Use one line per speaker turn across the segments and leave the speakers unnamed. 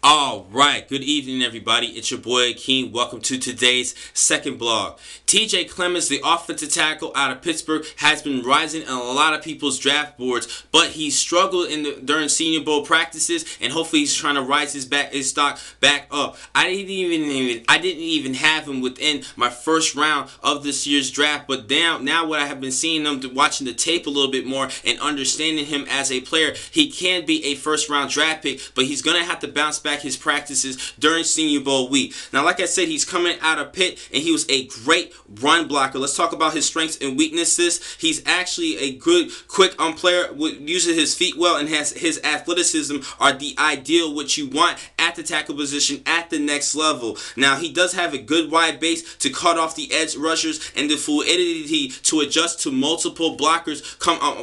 All right, good evening, everybody. It's your boy Akeem. Welcome to today's second blog. TJ Clemming, the offensive tackle out of Pittsburgh, has been rising on a lot of people's draft boards, but he struggled during Senior Bowl practices, and hopefully he's trying to rise his stock back up. I didn't even have him within my first round of this year's draft, but now what I have been seeing him, watching the tape a little bit more and understanding him as a player, he can be a first round draft pick, but he's gonna have to bounce back his practices during Senior Bowl week. Now, like I said, he's coming out of Pitt, and he was a great run blocker. Let's talk about his strengths and weaknesses. He's actually a good, quick player, uses his feet well, and has his athleticism are the ideal what you want at the tackle position at the next level. Now, he does have a good wide base to cut off the edge rushers and the fluidity to adjust to multiple blockers,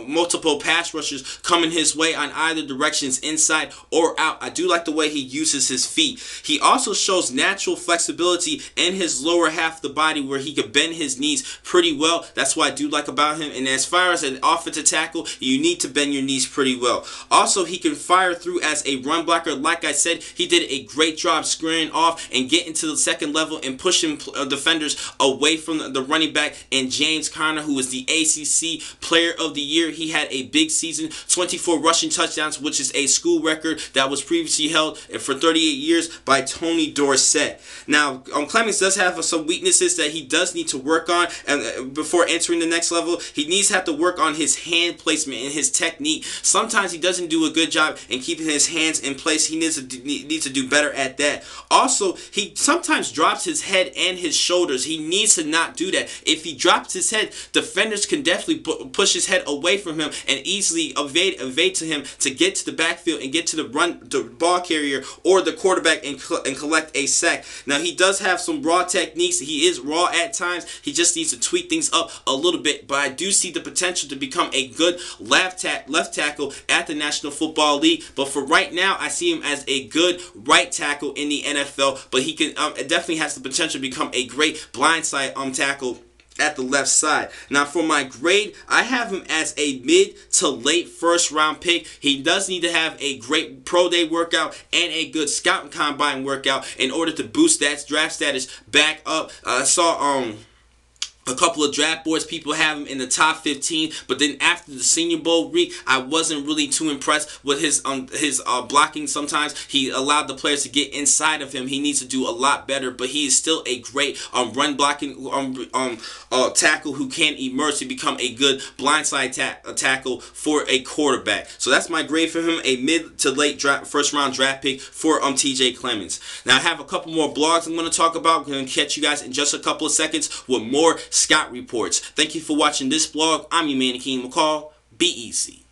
multiple pass rushers coming his way on either directions, inside or out. I do like the way he uses his feet. He also shows natural flexibility in his lower half of the body where he can bend his knees pretty well. That's what I do like about him. And as far as an offensive tackle, you need to bend your knees pretty well. Also, he can fire through as a run blocker. Like I said, he did a great job squaring off and getting to the second level and pushing defenders away from the running back and James Conner, who was the ACC Player of the Year. He had a big season, 24 rushing touchdowns, which is a school record that was previously held for 38 years by Tony Dorsett. Now, Clemming does have some weaknesses that he does need to work on, and before entering the next level, he needs to have to work on his hand placement and his technique. Sometimes he doesn't do a good job in keeping his hands in place. He needs to do better at that. Also, he sometimes drops his head and his shoulders. He needs to not do that. If he drops his head, defenders can definitely push his head away from him and easily evade to him to get to the backfield and get to the ball carrier or the quarterback and collect a sack. Now, he does have some raw techniques. He is raw at times. He just needs to tweak things up a little bit, but I do see the potential to become a good left tackle at the National Football League. But for right now, I see him as a good right tackle in the NFL, but he can definitely has the potential to become a great blindside tackle at the left side. Now, for my grade, I have him as a mid to late first round pick. He does need to have a great pro day workout and a good scout and combine workout in order to boost that draft status back up. I saw a couple of draft boards, people have him in the top 15, but then after the Senior Bowl week, I wasn't really too impressed with his blocking. Sometimes he allowed the players to get inside of him. He needs to do a lot better, but he is still a great run blocking tackle who can emerge to become a good blindside tackle for a quarterback. So that's my grade for him, a mid to late first round draft pick for TJ Clemming. Now, I have a couple more blogs I'm going to talk about. I'm going to catch you guys in just a couple of seconds with more Scott reports. Thank you for watching this blog. I'm your man, Akeem McCall. Be easy.